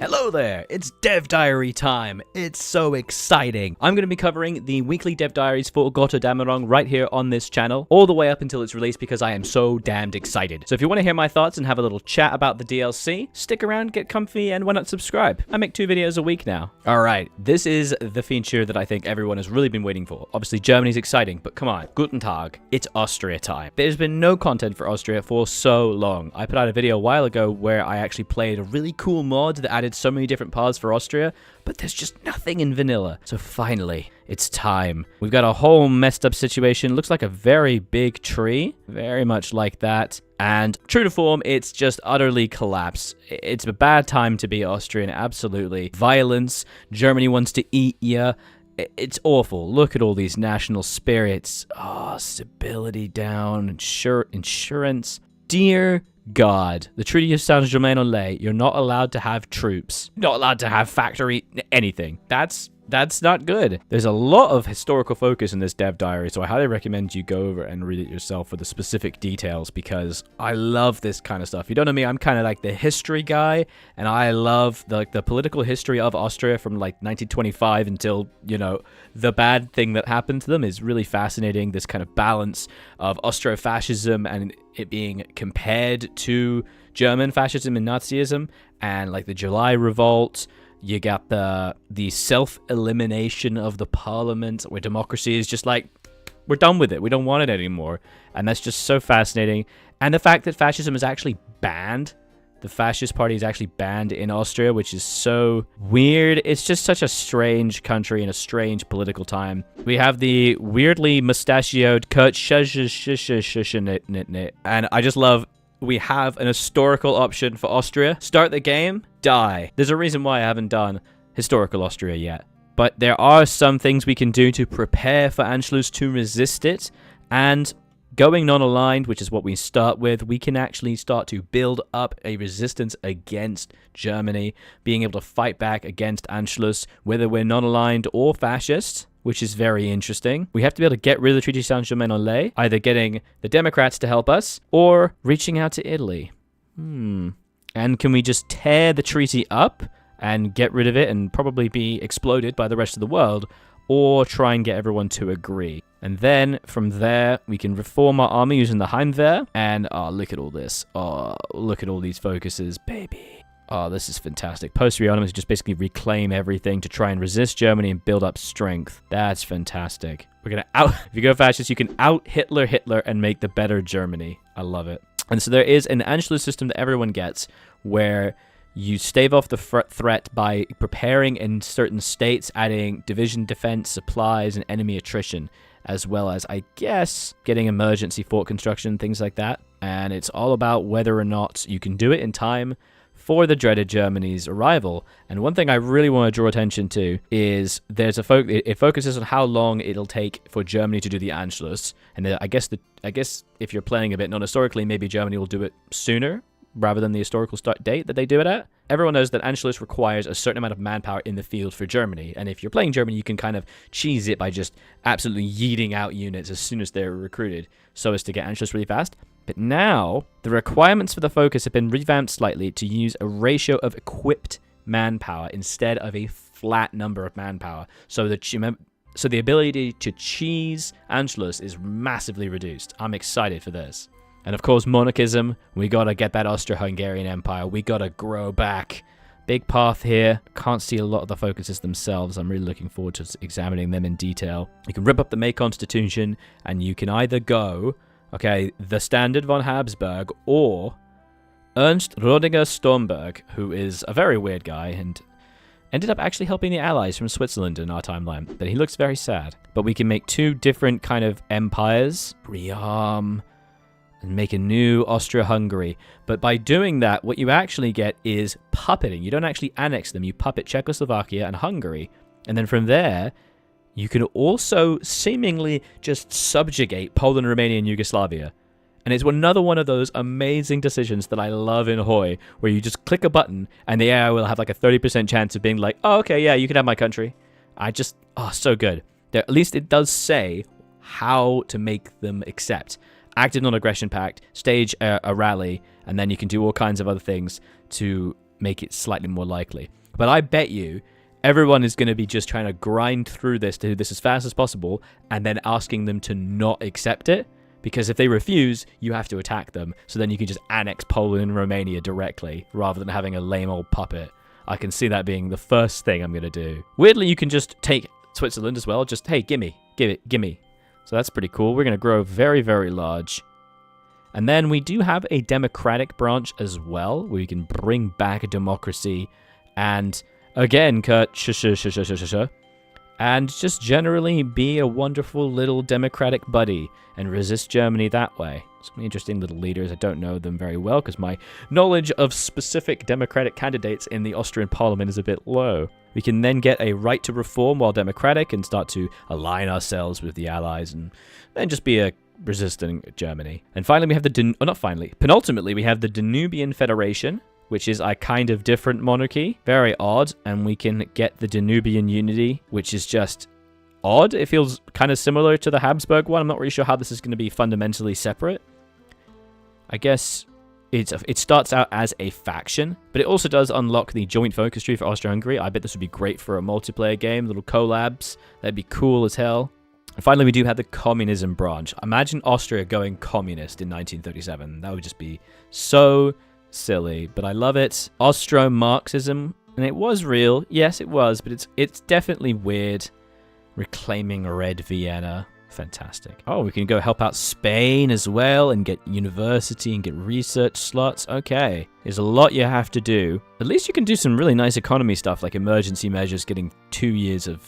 Hello there, it's Dev Diary time. It's so exciting. I'm going to be covering the weekly Dev Diaries for Götterdämmerung right here on this channel, all the way up until it's released because I am so damned excited. So if you want to hear my thoughts and have a little chat about the DLC, stick around, get comfy, and why not subscribe? I make 2 videos a week now. Alright, this is the feature that I think everyone has really been waiting for. Obviously, Germany's exciting, but come on, Guten Tag, it's Austria time. There's been no content for Austria for so long. I put out a video a while ago where I actually played a really cool mod that added so many different paths for Austria, but there's just nothing in vanilla. So finally, it's time. We've got a whole messed up situation. Looks like a very big tree, very much like that. And true to form, it's just utterly collapsed. It's a bad time to be Austrian, absolutely. Violence, Germany wants to eat ya. It's awful. Look at all these national spirits. Oh, stability down, insurance. Dear God, the Treaty of Saint-Germain-en-Laye, you're not allowed to have troops. Not allowed to have factory, anything. That's not good. There's a lot of historical focus in this dev diary, so I highly recommend you go over and read it yourself for the specific details, because I love this kind of stuff. You don't know me, I'm kind of like the history guy, and I love the political history of Austria from like 1925 until, you know, the bad thing that happened to them is really fascinating. This kind of balance of Austro-fascism and it being compared to German fascism and Nazism, and like the July Revolt. You got the self-elimination of the parliament, where democracy is just like, we're done with it. We don't want it anymore. And that's just so fascinating. And the fact that fascism is actually banned. The fascist party is actually banned in Austria, which is so weird. It's just such a strange country and a strange political time. We have the weirdly mustachioed Kurt and I just love, we have an historical option for Austria. Start the game, die. There's a reason why I haven't done historical Austria yet. But there are some things we can do to prepare for Anschluss, to resist it. And going non-aligned, which is what we start with, we can actually start to build up a resistance against Germany, being able to fight back against Anschluss, whether we're non-aligned or fascist, which is very interesting. We have to be able to get rid of the Treaty of Saint-Germain-en-Laye, either getting the Democrats to help us, or reaching out to Italy. And can we just tear the treaty up and get rid of it and probably be exploded by the rest of the world, or try and get everyone to agree? And then, from there, we can reform our army using the Heimwehr, and, oh, look at all this. Oh, look at all these focuses, baby. Oh, this is fantastic. Post-rearmament is just basically reclaim everything to try and resist Germany and build up strength. That's fantastic. We're gonna if you go fascist, you can out-Hitler and make the better Germany. I love it. And so there is an Anschluss system that everyone gets, where you stave off the threat by preparing in certain states, adding division defense, supplies, and enemy attrition, as well as, I guess, getting emergency fort construction, things like that. And it's all about whether or not you can do it in time for the dreaded Germany's arrival. And one thing I really want to draw attention to is there's it focuses on how long it'll take for Germany to do the Anschluss. And I guess if you're playing a bit non-historically, maybe Germany will do it sooner rather than the historical start date that they do it at. Everyone knows that Anschluss requires a certain amount of manpower in the field for Germany, and if you're playing Germany, you can kind of cheese it by just absolutely yeeting out units as soon as they're recruited, so as to get Anschluss really fast. But now, the requirements for the focus have been revamped slightly to use a ratio of equipped manpower instead of a flat number of manpower, so the ability to cheese Anschluss is massively reduced. I'm excited for this. And of course, monarchism, we gotta get that Austro-Hungarian Empire. We gotta grow back. Big path here. Can't see a lot of the focuses themselves. I'm really looking forward to examining them in detail. You can rip up the May Constitution, and you can either go, okay, the Standard von Habsburg, or Ernst Rodiger Stormberg, who is a very weird guy, and ended up actually helping the Allies from Switzerland in our timeline. But he looks very sad. But we can make 2 different kind of empires. Rearm and make a new Austria-Hungary. But by doing that, what you actually get is puppeting. You don't actually annex them. You puppet Czechoslovakia and Hungary. And then from there, you can also seemingly just subjugate Poland, Romania, and Yugoslavia. And it's another one of those amazing decisions that I love in HOI, where you just click a button, and the AI will have like a 30% chance of being like, oh, okay, yeah, you can have my country. So good. At least it does say how to make them accept. Active non-aggression pact, stage a rally, and then you can do all kinds of other things to make it slightly more likely. But I bet you everyone is going to be just trying to grind through this to do this as fast as possible and then asking them to not accept it. Because if they refuse, you have to attack them. So then you can just annex Poland and Romania directly rather than having a lame old puppet. I can see that being the first thing I'm going to do. Weirdly, you can just take Switzerland as well. Just, hey, gimme. So that's pretty cool. We're going to grow very, very large. And then we do have a democratic branch as well, where we can bring back a democracy and, again, cut and just generally be a wonderful little democratic buddy and resist Germany that way. Some interesting little leaders. I don't know them very well because my knowledge of specific democratic candidates in the Austrian parliament is a bit low. We can then get a right to reform while democratic and start to align ourselves with the allies and then just be a resisting Germany. And finally, we have penultimately, we have the Danubian Federation, which is a kind of different monarchy. Very odd. And we can get the Danubian Unity, which is just odd. It feels kind of similar to the Habsburg one. I'm not really sure how this is going to be fundamentally separate. I guess it starts out as a faction, but it also does unlock the joint focus tree for Austria-Hungary. I bet this would be great for a multiplayer game, little collabs. That'd be cool as hell. And finally, we do have the communism branch. Imagine Austria going communist in 1937. That would just be so silly, but I love it. Austro-Marxism, and it was real. Yes, it was, but it's definitely weird. Reclaiming Red Vienna. Fantastic. Oh, we can go help out Spain as well and get university and get research slots. Okay. There's a lot you have to do. At least you can do some really nice economy stuff like emergency measures, getting 2 years of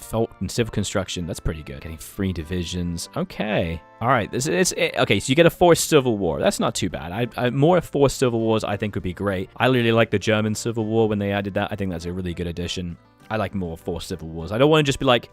civil construction. That's pretty good. Getting free divisions. Okay. All right. Okay, so you get a forced civil war. That's not too bad. More forced civil wars I think would be great. I really like the German Civil War when they added that. I think that's a really good addition. I like more forced civil wars. I don't want to just be like,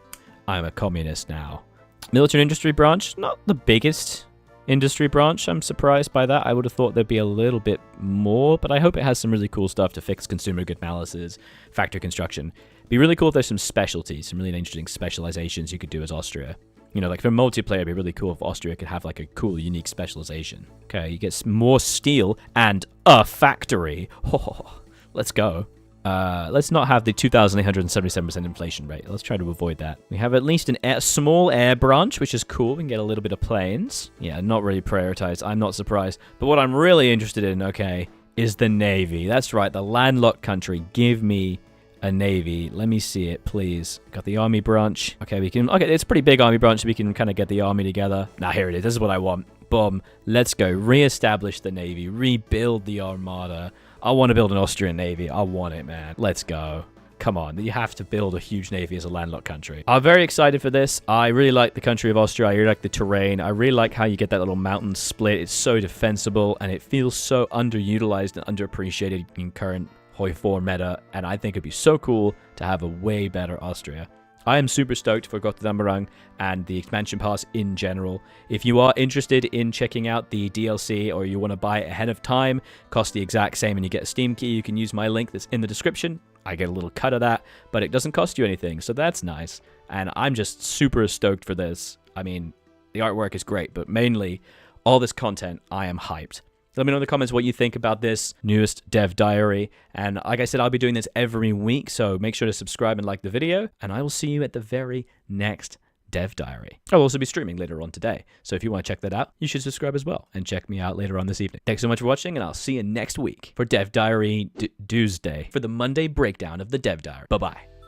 I'm a communist now. Military industry branch, not the biggest industry branch. I'm surprised by that. I would have thought there'd be a little bit more, but I hope it has some really cool stuff to fix consumer good malices, factory construction. It'd be really cool if there's some specialties, some really interesting specializations you could do as Austria. You know, like for multiplayer, it'd be really cool if Austria could have like a cool, unique specialization. Okay, you get more steel and a factory. Oh, let's go. Let's not have the 2,877% inflation rate. Let's try to avoid that. We have at least a small air branch, which is cool. We can get a little bit of planes. Yeah, not really prioritized. I'm not surprised. But what I'm really interested in, okay, is the Navy. That's right, the landlocked country. Give me a Navy. Let me see it, please. Got the army branch. Okay, it's a pretty big army branch, so we can kind of get the army together. Now, here it is. This is what I want. Boom. Let's go. Reestablish the Navy. Rebuild the Armada. I want to build an Austrian Navy. I want it, man. Let's go. Come on. You have to build a huge Navy as a landlocked country. I'm very excited for this. I really like the country of Austria. I really like the terrain. I really like how you get that little mountain split. It's so defensible, and it feels so underutilized and underappreciated in current HOI4 meta, and I think it'd be so cool to have a way better Austria. I am super stoked for Götterdämmerung and the expansion pass in general. If you are interested in checking out the DLC or you want to buy it ahead of time, costs the exact same and you get a Steam key, you can use my link that's in the description. I get a little cut of that, but it doesn't cost you anything, so that's nice. And I'm just super stoked for this. I mean, the artwork is great, but mainly all this content, I am hyped. Let me know in the comments what you think about this newest dev diary. And like I said, I'll be doing this every week, so make sure to subscribe and like the video. And I will see you at the very next dev diary. I'll also be streaming later on today. So if you want to check that out, you should subscribe as well. And check me out later on this evening. Thanks so much for watching, and I'll see you next week for Dev Diary Tuesday for the Monday breakdown of the dev diary. Bye-bye.